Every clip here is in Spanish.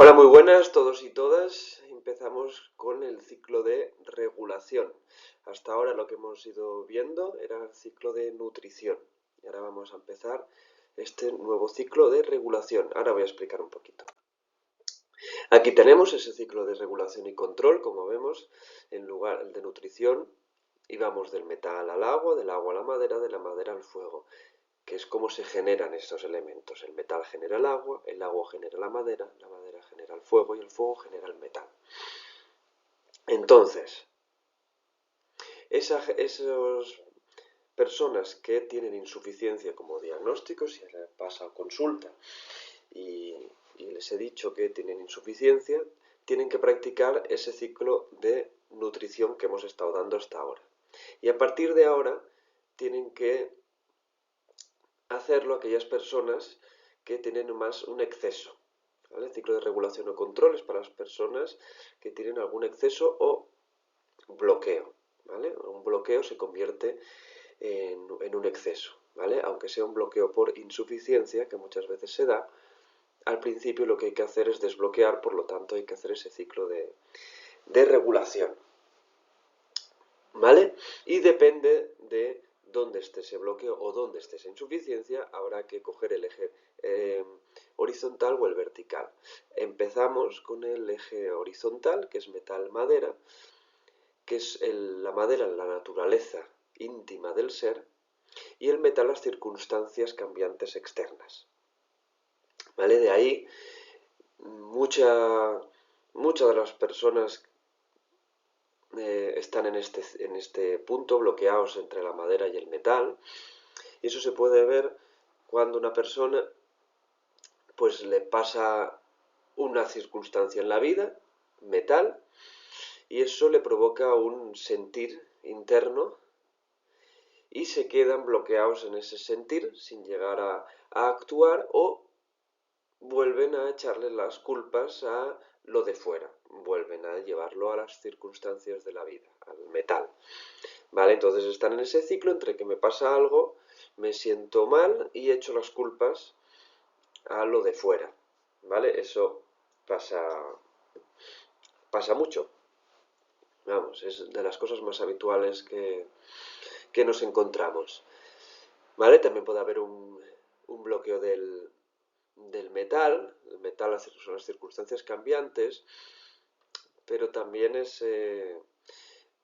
Hola, muy buenas todos y todas. Empezamos con el ciclo de regulación. Hasta ahora lo que hemos ido viendo era el ciclo de nutrición. Y ahora vamos a empezar este nuevo ciclo de regulación. Ahora voy a explicar un poquito. Aquí tenemos ese ciclo de regulación y control, como vemos, en lugar de nutrición. Y vamos del metal al agua, del agua a la madera, de la madera al fuego, que es cómo se generan estos elementos. El metal genera el agua genera la madera genera el fuego y el fuego genera el metal. Entonces, esas personas que tienen insuficiencia como diagnóstico, si les pasa a consulta y les he dicho que tienen insuficiencia, tienen que practicar ese ciclo de nutrición que hemos estado dando hasta ahora. Y a partir de ahora tienen que hacerlo aquellas personas que tienen más un exceso. ¿Vale? El ciclo de regulación o control es para las personas que tienen algún exceso o bloqueo. ¿Vale? Un bloqueo se convierte en un exceso. ¿Vale? Aunque sea un bloqueo por insuficiencia, que muchas veces se da, al principio lo que hay que hacer es desbloquear, por lo tanto hay que hacer ese ciclo de regulación. ¿Vale? Y depende de dónde esté ese bloqueo o dónde esté esa insuficiencia, habrá que coger el eje horizontal o el vertical. Empezamos con el eje horizontal, que es metal-madera, que es la madera la naturaleza íntima del ser, y el metal las circunstancias cambiantes externas. ¿Vale? De ahí muchas de las personas están en este punto bloqueados entre la madera y el metal, y eso se puede ver cuando una persona pues le pasa una circunstancia en la vida, metal, y eso le provoca un sentir interno y se quedan bloqueados en ese sentir sin llegar a actuar o vuelven a echarle las culpas a lo de fuera, vuelven a llevarlo a las circunstancias de la vida, al metal. ¿Vale? Entonces están en ese ciclo entre que me pasa algo, me siento mal y echo las culpas a lo de fuera. ¿Vale? Eso pasa mucho. Vamos, es de las cosas más habituales que nos encontramos. ¿Vale? También puede haber un bloqueo del metal. El metal son las circunstancias cambiantes, pero también es,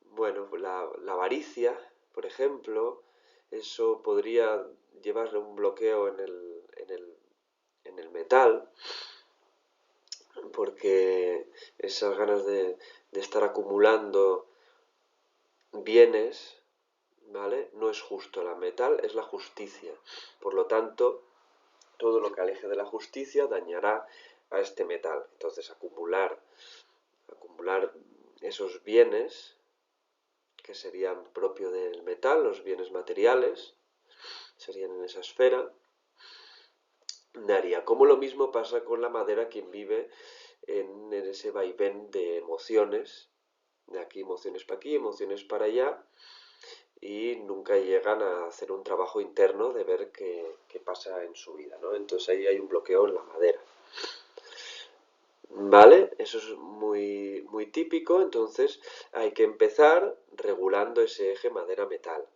bueno, la avaricia, por ejemplo, eso podría llevarle un bloqueo en el metal, porque esas ganas de estar acumulando bienes, ¿vale? No es justo. La metal es la justicia. Por lo tanto, todo lo que aleje de la justicia dañará a este metal. Entonces, acumular esos bienes que serían propio del metal, los bienes materiales, serían en esa esfera, daría. Como lo mismo pasa con la madera, quien vive en ese vaivén de emociones, de emociones para aquí, emociones para allá, y nunca llegan a hacer un trabajo interno de ver qué pasa en su vida, ¿no? Entonces ahí hay un bloqueo en la madera. ¿Vale? Eso es muy típico, entonces hay que empezar regulando ese eje madera-metal.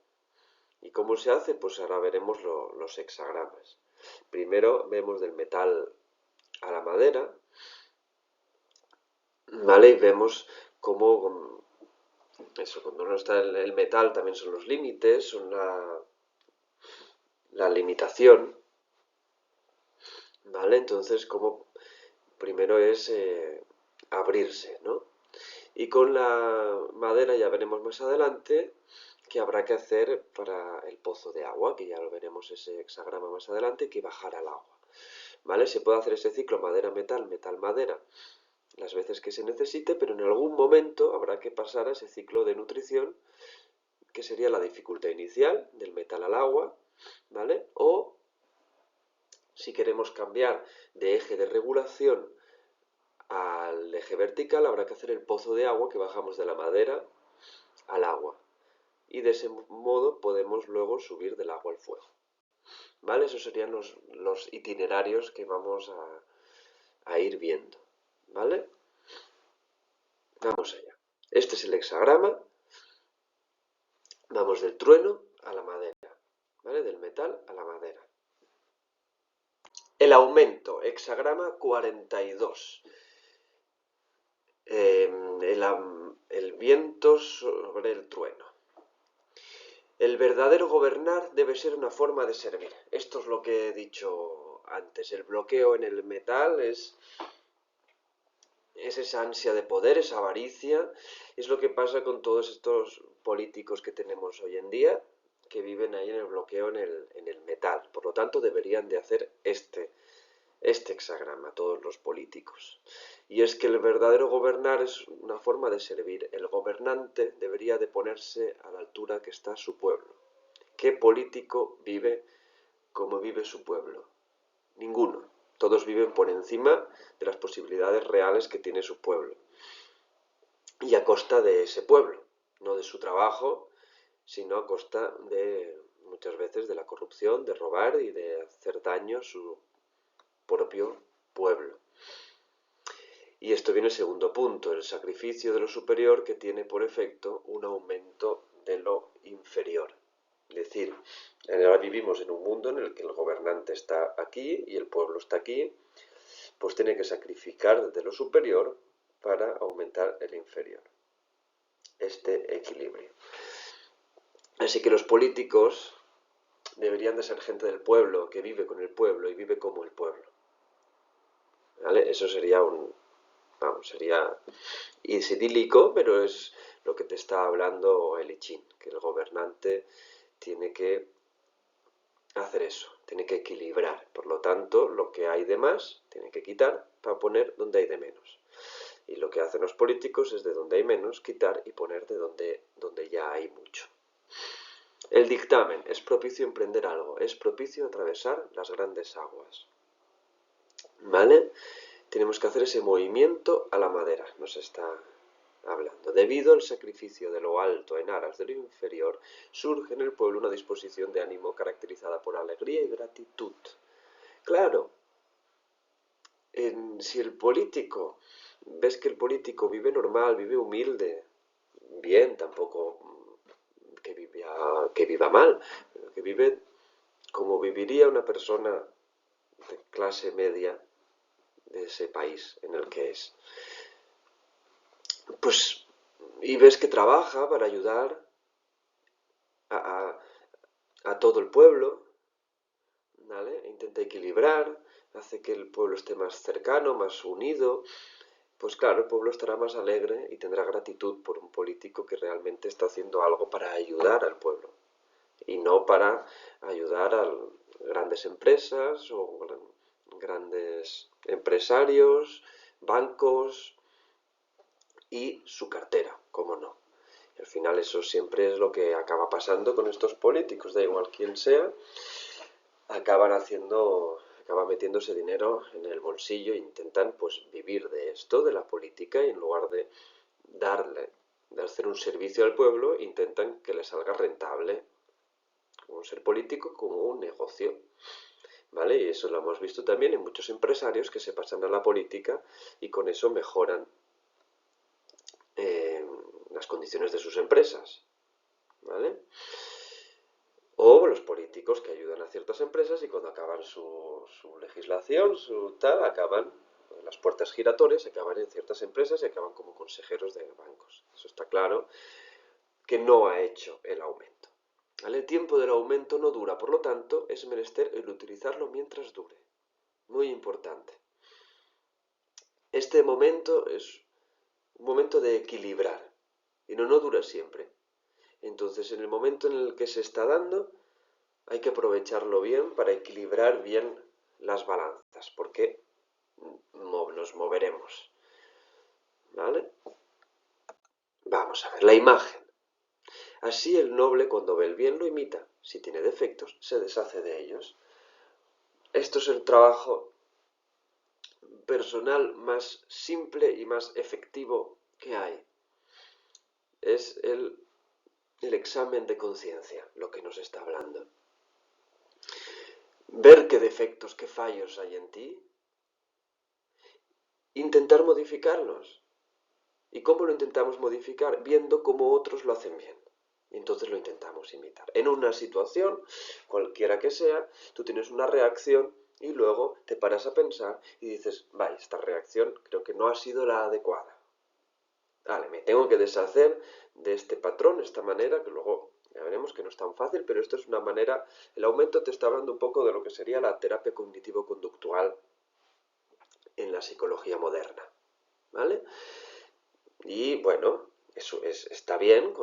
¿Y cómo se hace? Pues ahora veremos los hexagramas. Primero vemos del metal a la madera, ¿vale? Y vemos cómo eso, cuando no está el metal también son los límites, son la limitación, ¿vale? Entonces, como primero es abrirse, ¿no? Y con la madera ya veremos más adelante que habrá que hacer para el pozo de agua, que ya lo veremos ese hexagrama más adelante, que bajar al agua. ¿Vale? Se puede hacer ese ciclo madera-metal, metal-madera las veces que se necesite, pero en algún momento habrá que pasar a ese ciclo de nutrición, que sería la dificultad inicial, del metal al agua, ¿vale? O si queremos cambiar de eje de regulación al eje vertical, habrá que hacer el pozo de agua, que bajamos de la madera al agua. Y de ese modo podemos luego subir del agua al fuego. ¿Vale? Esos serían los itinerarios que vamos a ir viendo. ¿vale? Vamos allá. Este es el hexagrama. Vamos del trueno a la madera, ¿vale? Del metal a la madera. El aumento, hexagrama 42. El viento sobre el trueno. El verdadero gobernar debe ser una forma de servir. Esto es lo que he dicho antes. El bloqueo en el metal es esa ansia de poder, esa avaricia. Es lo que pasa con todos estos políticos que tenemos hoy en día, que viven ahí en el bloqueo en el metal. Por lo tanto, deberían de hacer este hexagrama, todos los políticos. Y es que el verdadero gobernar es una forma de servir. El gobernante debería de ponerse a la altura que está su pueblo. ¿Qué político vive como vive su pueblo? Ninguno. Todos viven por encima de las posibilidades reales que tiene su pueblo. Y a costa de ese pueblo, no de su trabajo, sino a costa de, muchas veces, de la corrupción, de robar y de hacer daño a su propio pueblo. Y esto viene el segundo punto, el sacrificio de lo superior, que tiene por efecto un aumento de lo inferior. Es decir, ahora vivimos en un mundo en el que el gobernante está aquí y el pueblo está aquí, pues tiene que sacrificar de lo superior para aumentar el inferior. Este equilibrio. Así que los políticos deberían de ser gente del pueblo, que vive con el pueblo y vive como el pueblo. ¿Vale? Eso sería sería idílico, pero es lo que te está hablando el I Ching, que el gobernante tiene que hacer eso, tiene que equilibrar. Por lo tanto, lo que hay de más tiene que quitar para poner donde hay de menos. Y lo que hacen los políticos es de donde hay menos quitar y poner de donde ya hay mucho. El dictamen: es propicio emprender algo, es propicio atravesar las grandes aguas. ¿Vale? Tenemos que hacer ese movimiento a la madera, nos está hablando. Debido al sacrificio de lo alto en aras de lo inferior, surge en el pueblo una disposición de ánimo caracterizada por alegría y gratitud. Claro, si el político, ves que el político vive normal, vive humilde, bien, tampoco que viva mal, pero que vive como viviría una persona de clase media de ese país en el que es. Pues, y ves que trabaja para ayudar a todo el pueblo, ¿vale? Intenta equilibrar, hace que el pueblo esté más cercano, más unido. Pues claro, el pueblo estará más alegre y tendrá gratitud por un político que realmente está haciendo algo para ayudar al pueblo y no para ayudar a grandes empresas o grandes empresarios, bancos y su cartera, cómo no. Y al final eso siempre es lo que acaba pasando con estos políticos, da igual quién sea, acaban metiéndose dinero en el bolsillo e intentan pues vivir de esto, de la política, y en lugar de hacer un servicio al pueblo, intentan que le salga rentable un ser político como un negocio. ¿Vale? Y eso lo hemos visto también en muchos empresarios que se pasan a la política y con eso mejoran las condiciones de sus empresas. ¿Vale? O los políticos que ayudan a ciertas empresas y cuando acaban su legislación, acaban las puertas giratorias, acaban en ciertas empresas y acaban como consejeros de bancos. Eso está claro que no ha hecho el aumento. El tiempo del aumento no dura, por lo tanto, es menester el utilizarlo mientras dure. Muy importante. Este momento es un momento de equilibrar y no dura siempre. Entonces, en el momento en el que se está dando, hay que aprovecharlo bien para equilibrar bien las balanzas, porque nos moveremos. ¿Vale? Vamos a ver, la imagen. Así el noble, cuando ve el bien, lo imita. Si tiene defectos, se deshace de ellos. Esto es el trabajo personal más simple y más efectivo que hay. Es el examen de conciencia lo que nos está hablando. Ver qué defectos, qué fallos hay en ti intentar modificarnos. ¿Y cómo lo intentamos modificar? Viendo cómo otros lo hacen bien. Y entonces lo intentamos imitar. En una situación, cualquiera que sea, tú tienes una reacción y luego te paras a pensar y dices, vaya, esta reacción creo que no ha sido la adecuada. Vale, me tengo que deshacer de este patrón, esta manera, que luego ya veremos que no es tan fácil, pero esto es una manera, el aumento te está hablando un poco de lo que sería la terapia cognitivo-conductual en la psicología moderna, ¿vale? Y bueno, eso está bien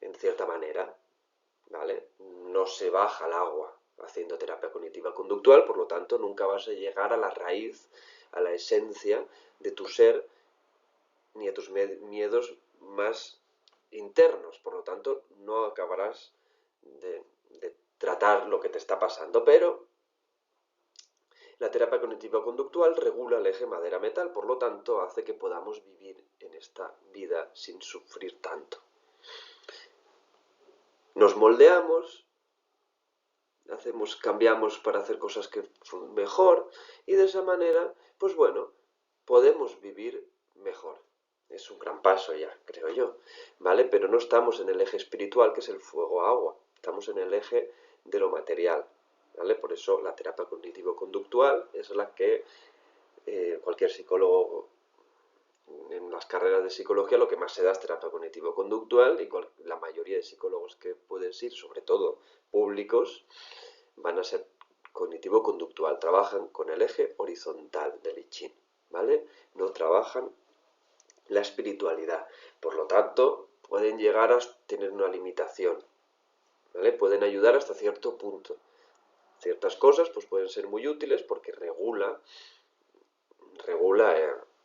en cierta manera, ¿vale? No se baja el agua haciendo terapia cognitiva conductual, por lo tanto nunca vas a llegar a la raíz, a la esencia de tu ser, ni a tus miedos más internos, por lo tanto no acabarás de tratar lo que te está pasando, pero la terapia cognitivo-conductual regula el eje madera-metal, por lo tanto hace que podamos vivir en esta vida sin sufrir tanto. Nos moldeamos, cambiamos para hacer cosas que son mejor y de esa manera, pues bueno, podemos vivir mejor. Es un gran paso ya, creo yo, ¿vale? Pero no estamos en el eje espiritual, que es el fuego-agua, estamos en el eje de lo material, ¿vale? Por eso la terapia cognitivo-conductual es la que cualquier psicólogo en las carreras de psicología lo que más se da es terapia cognitivo-conductual y la mayoría de psicólogos que puedes ir, sobre todo públicos, van a ser cognitivo-conductual, trabajan con el eje horizontal del I Ching, ¿vale? No trabajan la espiritualidad, por lo tanto pueden llegar a tener una limitación, ¿vale? Pueden ayudar hasta cierto punto. Ciertas cosas pues pueden ser muy útiles porque regula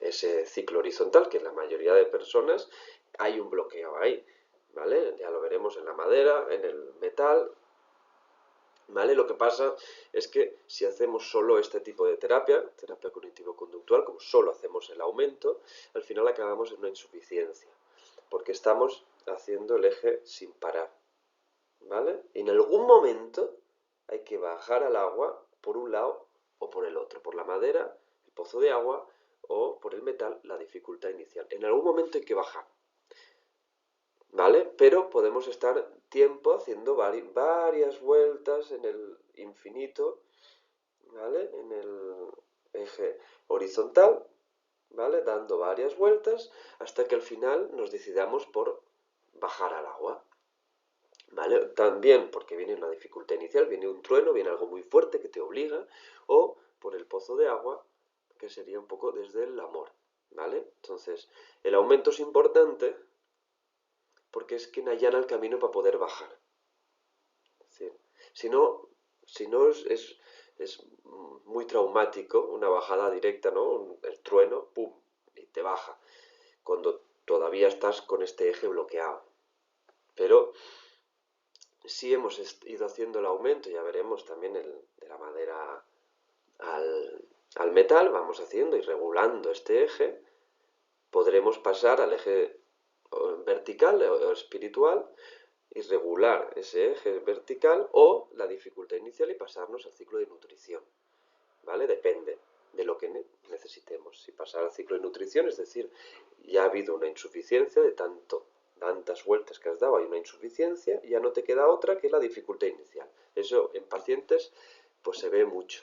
ese ciclo horizontal que en la mayoría de personas hay un bloqueo ahí, ¿vale? Ya lo veremos en la madera, en el metal, ¿vale? Lo que pasa es que si hacemos solo este tipo de terapia, terapia cognitivo-conductual, como solo hacemos el aumento, al final acabamos en una insuficiencia, porque estamos haciendo el eje sin parar, ¿vale? En algún momento hay que bajar al agua por un lado o por el otro, por la madera, el pozo de agua, o por el metal, la dificultad inicial. En algún momento hay que bajar, ¿vale? Pero podemos estar tiempo haciendo varias vueltas en el infinito, ¿vale? En el eje horizontal, ¿vale? Dando varias vueltas hasta que al final nos decidamos por bajar al agua, ¿vale? También porque viene una dificultad inicial, viene un trueno, viene algo muy fuerte que te obliga, o por el pozo de agua, que sería un poco desde el amor, ¿vale? Entonces, el aumento es importante porque es quien allana el camino para poder bajar. Es decir, si no, es muy traumático una bajada directa, ¿no? El trueno, ¡pum!, y te baja, cuando todavía estás con este eje bloqueado. Pero si hemos ido haciendo el aumento, ya veremos también de la madera al metal, vamos haciendo y regulando este eje, podremos pasar al eje vertical o espiritual y regular ese eje vertical o la dificultad inicial y pasarnos al ciclo de nutrición, ¿vale? Depende de lo que necesitemos. Si pasar al ciclo de nutrición, es decir, ya ha habido una insuficiencia de tantas vueltas que has dado, hay una insuficiencia, y ya no te queda otra que la dificultad inicial. Eso en pacientes pues se ve mucho,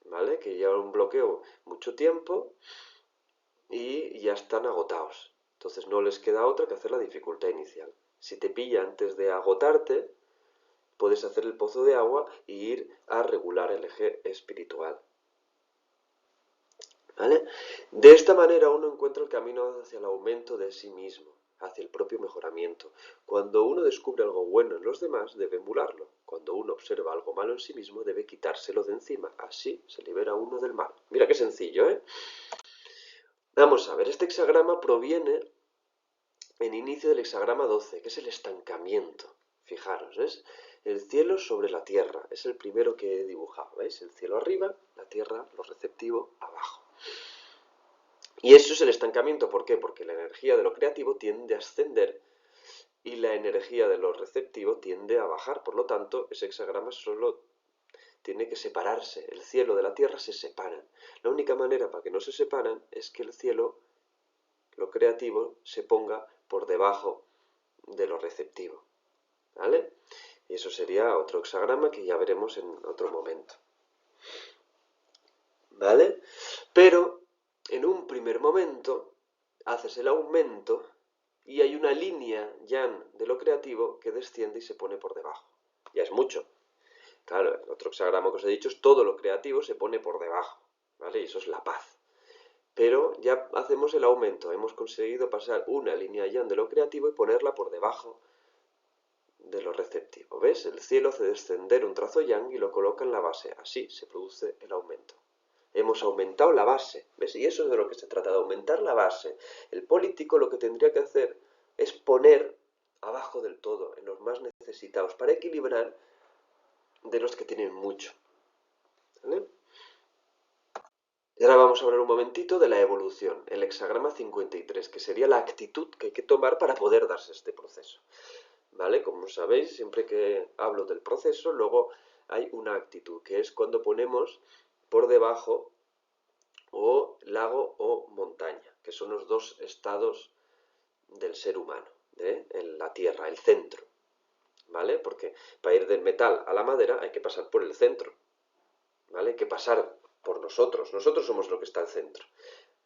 ¿vale? Que llevan un bloqueo mucho tiempo y ya están agotados. Entonces no les queda otra que hacer la dificultad inicial. Si te pilla antes de agotarte, puedes hacer el pozo de agua y ir a regular el eje espiritual, ¿vale? De esta manera uno encuentra el camino hacia el aumento de sí mismo, hacia el propio mejoramiento. Cuando uno descubre algo bueno en los demás, debe emularlo. Cuando uno observa algo malo en sí mismo, debe quitárselo de encima. Así se libera uno del mal. Mira qué sencillo, ¿eh? Vamos a ver, este hexagrama proviene en inicio del hexagrama 12, que es el estancamiento. Fijaros, ¿ves? El cielo sobre la tierra. Es el primero que he dibujado, ¿veis? El cielo arriba, la tierra, lo receptivo, abajo. Y eso es el estancamiento. ¿Por qué? Porque la energía de lo creativo tiende a ascender y la energía de lo receptivo tiende a bajar. Por lo tanto, ese hexagrama solo tiene que separarse. El cielo de la tierra se separan. La única manera para que no se separan es que el cielo, lo creativo, se ponga por debajo de lo receptivo. ¿Vale? Y eso sería otro hexagrama que ya veremos en otro momento. ¿Vale? Pero en un primer momento haces el aumento y hay una línea yan de lo creativo que desciende y se pone por debajo. Ya es mucho. Claro, el otro hexagrama que os he dicho es todo lo creativo se pone por debajo. ¿Vale? Y eso es la paz. Pero ya hacemos el aumento. Hemos conseguido pasar una línea yan de lo creativo y ponerla por debajo de lo receptivo. ¿Ves? El cielo hace descender un trazo yang y lo coloca en la base. Así se produce el aumento. Hemos aumentado la base, ¿ves? Y eso es de lo que se trata, de aumentar la base. El político lo que tendría que hacer es poner abajo del todo, en los más necesitados, para equilibrar de los que tienen mucho. ¿Vale? Y ahora vamos a hablar un momentito de la evolución, el hexagrama 53, que sería la actitud que hay que tomar para poder darse este proceso. ¿Vale? Como sabéis, siempre que hablo del proceso, luego hay una actitud, que es cuando ponemos por debajo o lago o montaña, que son los dos estados del ser humano, en la tierra, el centro, ¿vale? Porque para ir del metal a la madera hay que pasar por el centro, ¿vale? Hay que pasar por nosotros somos lo que está al centro.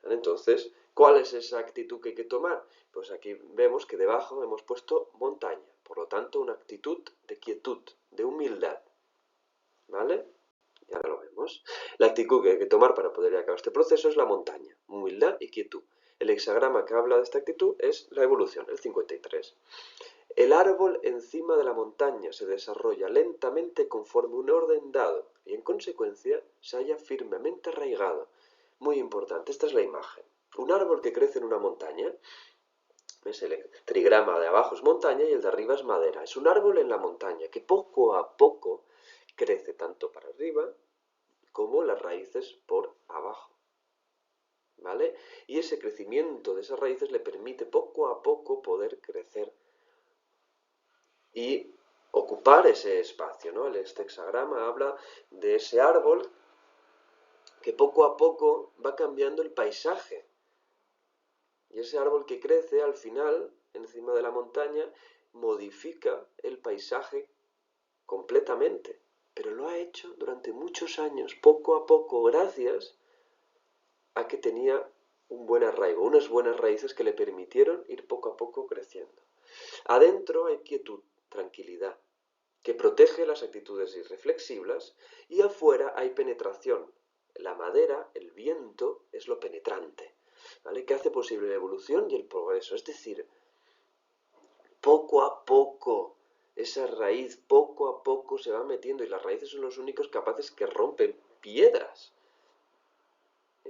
¿Vale? Entonces, ¿cuál es esa actitud que hay que tomar? Pues aquí vemos que debajo hemos puesto montaña, por lo tanto una actitud de quietud, de humildad, ¿vale? Y ahora lo vemos. La actitud que hay que tomar para poder acabar este proceso es la montaña, humildad y quietud. El hexagrama que habla de esta actitud es la evolución, el 53. El árbol encima de la montaña se desarrolla lentamente conforme un orden dado y en consecuencia se halla firmemente arraigado. Muy importante, esta es la imagen. Un árbol que crece en una montaña, ¿ves? El trigrama de abajo es montaña y el de arriba es madera. Es un árbol en la montaña que poco a poco crece tanto para arriba como las raíces por abajo. ¿Vale? Y ese crecimiento de esas raíces le permite poco a poco poder crecer y ocupar ese espacio, ¿no? Este hexagrama habla de ese árbol que poco a poco va cambiando el paisaje. Y ese árbol que crece al final, encima de la montaña, modifica el paisaje completamente. Pero lo ha hecho durante muchos años, poco a poco, gracias a que tenía un buen arraigo, unas buenas raíces que le permitieron ir poco a poco creciendo. Adentro hay quietud, tranquilidad, que protege las actitudes irreflexivas, y afuera hay penetración. La madera, el viento, es lo penetrante, ¿vale? Que hace posible la evolución y el progreso. Es decir, poco a poco, esa raíz poco a poco se va metiendo, y las raíces son los únicos capaces que rompen piedras.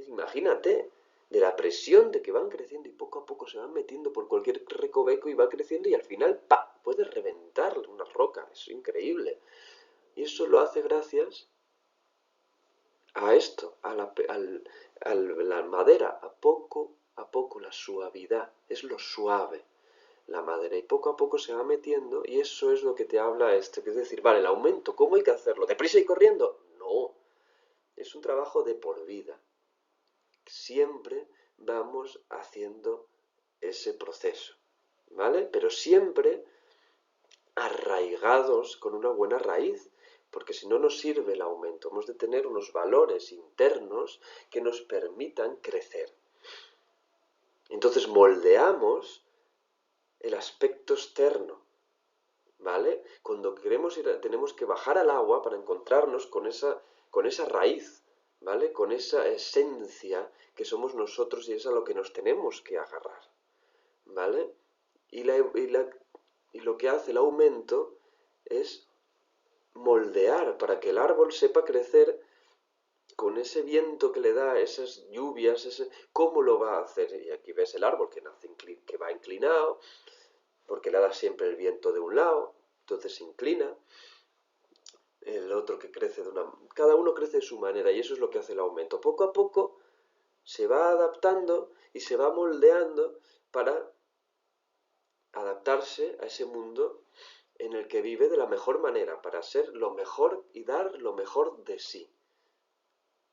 Imagínate, de la presión de que van creciendo y poco a poco se van metiendo por cualquier recoveco y va creciendo y al final, ¡pa!, puede reventar una roca. Es increíble. Y eso lo hace gracias a esto, a la madera, a poco la suavidad, es lo suave la madera y poco a poco se va metiendo, y eso es lo que te habla esto, que es decir, vale, el aumento, ¿cómo hay que hacerlo? ¿Deprisa y corriendo? No, es un trabajo de por vida. Siempre vamos haciendo ese proceso, ¿vale? Pero siempre arraigados con una buena raíz, porque si no nos sirve el aumento. Hemos de tener unos valores internos que nos permitan crecer. Entonces moldeamos el aspecto externo, ¿vale? Cuando queremos ir, tenemos que bajar al agua para encontrarnos con esa raíz, ¿vale? Con esa esencia que somos nosotros, y es a lo que nos tenemos que agarrar, ¿vale? Y lo que hace el aumento es moldear para que el árbol sepa crecer con ese viento que le da, esas lluvias, ¿cómo lo va a hacer? Y aquí ves el árbol que va inclinado, porque le da siempre el viento de un lado, entonces se inclina. El otro que crece cada uno crece de su manera, y eso es lo que hace el aumento. Poco a poco se va adaptando y se va moldeando para adaptarse a ese mundo en el que vive de la mejor manera, para ser lo mejor y dar lo mejor de sí.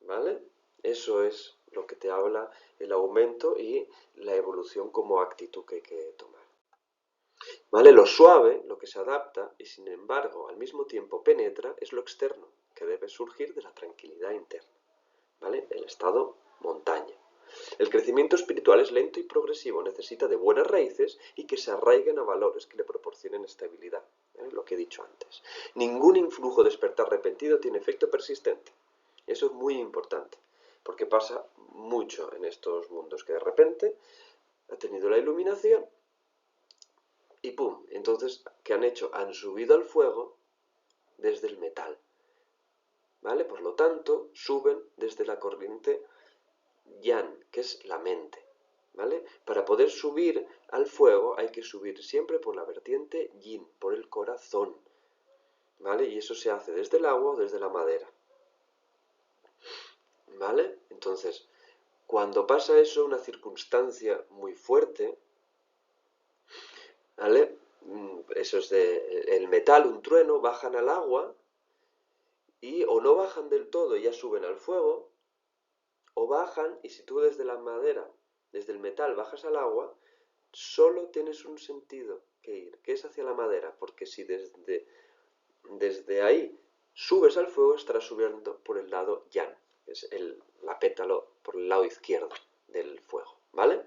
¿Vale? Eso es lo que te habla el aumento y la evolución como actitud que hay que tomar. ¿Vale? Lo suave, lo que se adapta y sin embargo al mismo tiempo penetra, es lo externo, que debe surgir de la tranquilidad interna. ¿Vale? El estado montaña. El crecimiento espiritual es lento y progresivo, necesita de buenas raíces y que se arraiguen a valores que le proporcionen estabilidad. Lo que he dicho antes. Ningún influjo despertar repentino tiene efecto persistente. Eso es muy importante, porque pasa mucho en estos mundos, que de repente ha tenido la iluminación y ¡pum! Entonces, ¿qué han hecho? Han subido al fuego desde el metal. ¿Vale? Por lo tanto, suben desde la corriente Yan, que es la mente. ¿Vale? Para poder subir al fuego hay que subir siempre por la vertiente Yin, por el corazón. ¿Vale? Y eso se hace desde el agua o desde la madera. ¿Vale? Entonces, cuando pasa eso, una circunstancia muy fuerte, ¿vale? Eso es el metal, un trueno, bajan al agua y o no bajan del todo y ya suben al fuego, o bajan y si tú desde la madera, desde el metal bajas al agua, solo tienes un sentido que ir, que es hacia la madera, porque si desde ahí subes al fuego, estarás subiendo por el lado yan, que es la pétalo por el lado izquierdo del fuego, ¿vale?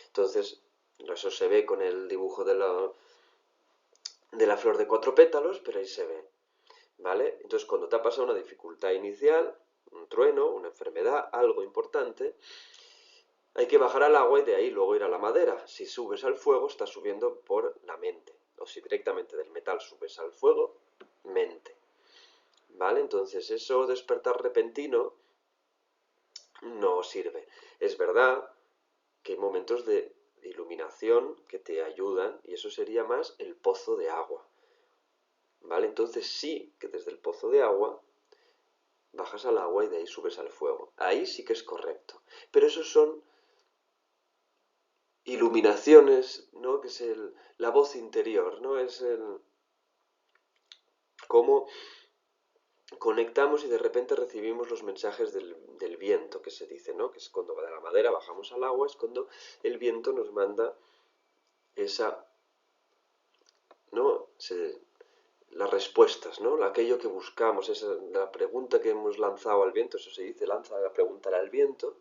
Entonces, eso se ve con el dibujo de la flor de 4 pétalos, pero ahí se ve, ¿vale? Entonces, cuando te ha pasado una dificultad inicial, un trueno, una enfermedad, algo importante, hay que bajar al agua y de ahí luego ir a la madera. Si subes al fuego, estás subiendo por la mente. O si directamente del metal subes al fuego, mente. ¿Vale? Entonces, eso despertar repentino no sirve. Es verdad que hay momentos de iluminación que te ayudan y eso sería más el pozo de agua. ¿Vale? Entonces sí que desde el pozo de agua bajas al agua y de ahí subes al fuego. Ahí sí que es correcto. Pero esos son iluminaciones, ¿no? Que es la voz interior, ¿no? Es cómo conectamos y de repente recibimos los mensajes del viento, que se dice, ¿no? Que es cuando de la madera bajamos al agua, es cuando el viento nos manda esa, ¿no? Las respuestas, ¿no? Aquello que buscamos, la pregunta que hemos lanzado al viento, eso se dice, lanza la pregunta al viento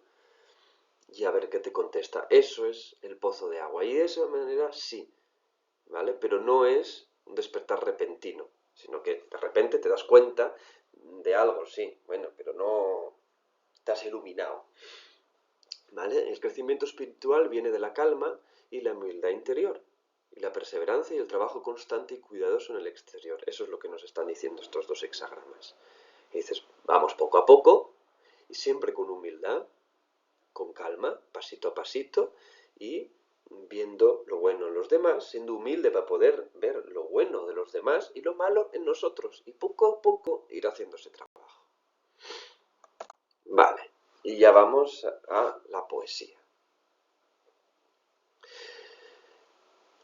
y a ver qué te contesta. Eso es el pozo de agua. Y de esa manera sí, ¿vale? Pero no es un despertar repentino, sino que de repente te das cuenta de algo, sí, bueno, pero no te has iluminado, ¿vale? El crecimiento espiritual viene de la calma y la humildad interior, y la perseverancia y el trabajo constante y cuidadoso en el exterior. Eso es lo que nos están diciendo estos dos hexagramas. Y dices, vamos poco a poco, y siempre con humildad, con calma, pasito a pasito, y viendo lo bueno en los demás, siendo humilde para poder ver lo bueno de los demás y lo malo en nosotros, y poco a poco ir haciendo ese trabajo. Vale, y ya vamos a la poesía.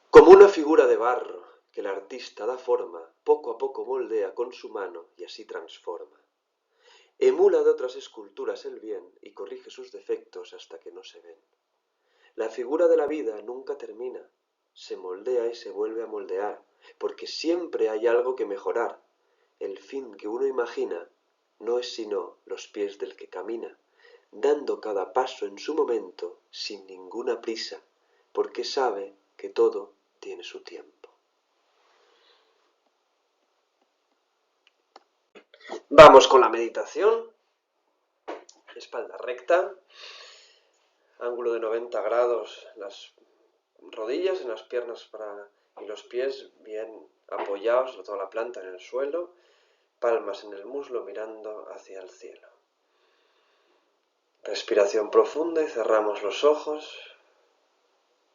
Como una figura de barro que el artista da forma, poco a poco moldea con su mano y así transforma. Emula de otras esculturas el bien y corrige sus defectos hasta que no se ven. La figura de la vida nunca termina, se moldea y se vuelve a moldear, porque siempre hay algo que mejorar. El fin que uno imagina no es sino los pies del que camina, dando cada paso en su momento sin ninguna prisa, porque sabe que todo tiene su tiempo. Vamos con la meditación. Espalda recta, ángulo de 90 grados en las rodillas, en las piernas y los pies bien apoyados, toda la planta en el suelo, palmas en el muslo mirando hacia el cielo. Respiración profunda y cerramos los ojos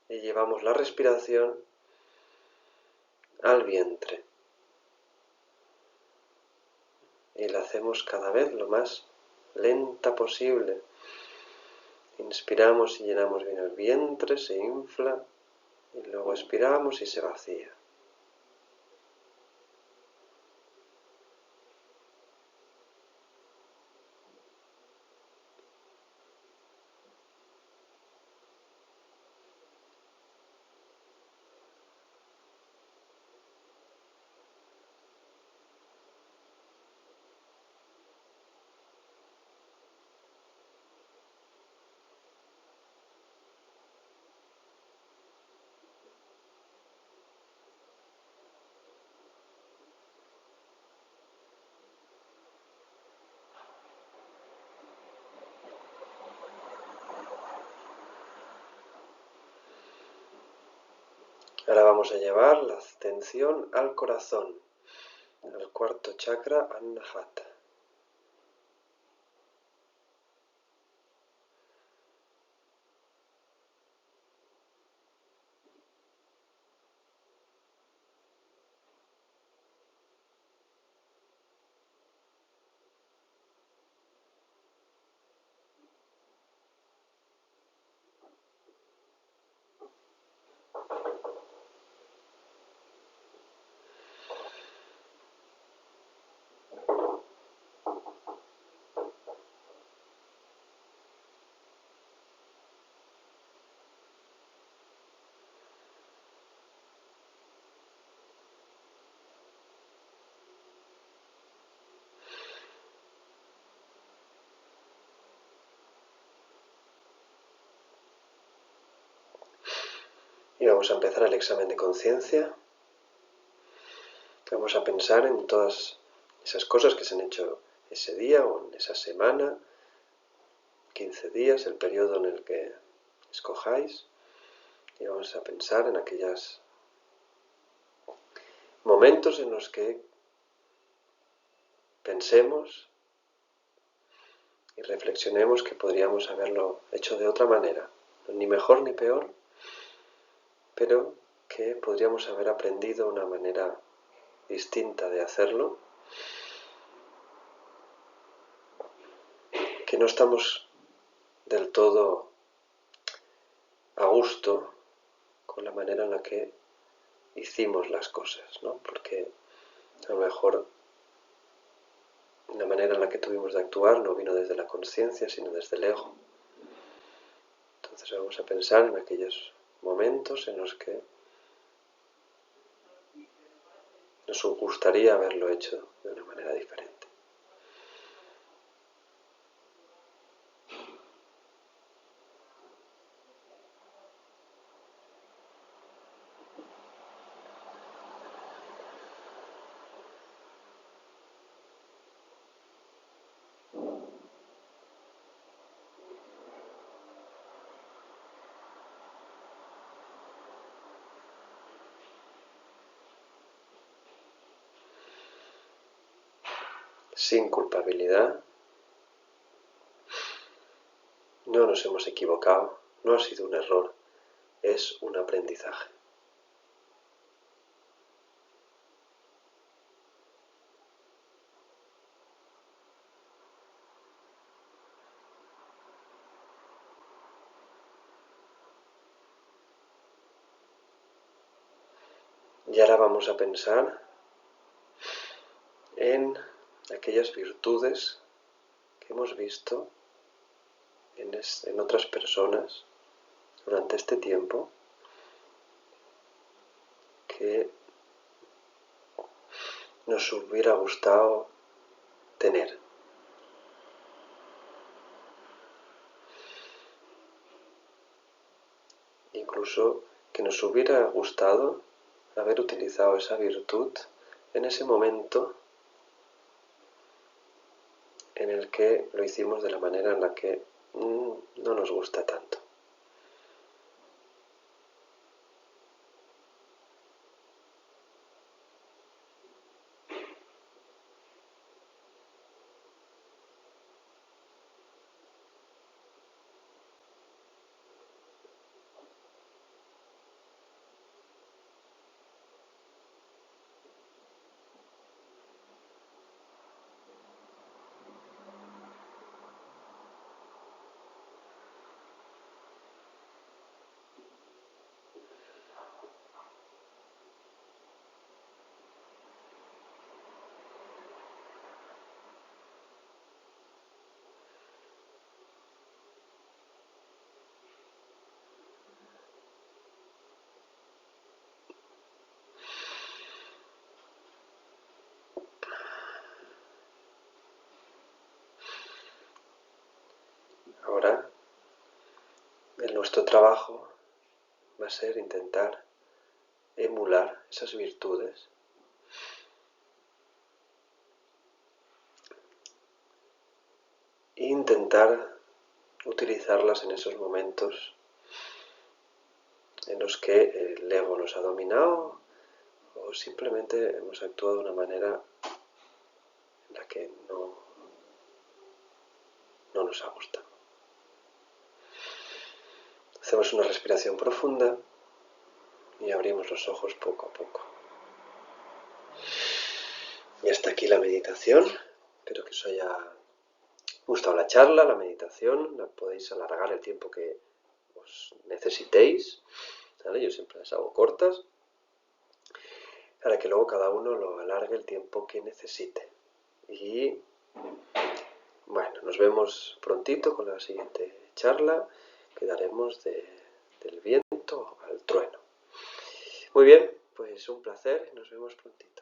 y llevamos la respiración al vientre. Y la hacemos cada vez lo más lenta posible. Inspiramos y llenamos bien el vientre, se infla y luego expiramos y se vacía. Ahora vamos a llevar la atención al corazón, al cuarto chakra, Anahata. Y vamos a empezar el examen de conciencia. Vamos a pensar en todas esas cosas que se han hecho ese día o en esa semana, 15 días, el periodo en el que escojáis. Y vamos a pensar en aquellos momentos en los que pensemos y reflexionemos que podríamos haberlo hecho de otra manera, ni mejor ni peor, pero que podríamos haber aprendido una manera distinta de hacerlo, que no estamos del todo a gusto con la manera en la que hicimos las cosas, ¿no? Porque a lo mejor la manera en la que tuvimos de actuar no vino desde la conciencia, sino desde el ego. Entonces vamos a pensar en aquellos momentos en los que nos gustaría haberlo hecho de una manera diferente. Sin culpabilidad. No nos hemos equivocado, no ha sido un error, es un aprendizaje. Y ahora vamos a pensar en aquellas virtudes que hemos visto en otras personas durante este tiempo que nos hubiera gustado tener. Incluso que nos hubiera gustado haber utilizado esa virtud en ese momento en el que lo hicimos de la manera en la que no nos gusta tanto. Ahora, nuestro trabajo va a ser intentar emular esas virtudes e intentar utilizarlas en esos momentos en los que el ego nos ha dominado o simplemente hemos actuado de una manera en la que no nos ha gustado. Hacemos una respiración profunda y abrimos los ojos poco a poco. Y hasta aquí la meditación. Espero que os haya gustado la charla, la meditación. La podéis alargar el tiempo que os necesitéis, ¿vale? Yo siempre las hago cortas para que luego cada uno lo alargue el tiempo que necesite. Y bueno, nos vemos prontito con la siguiente charla que daremos del viento al trueno. Muy bien, pues un placer y nos vemos prontito.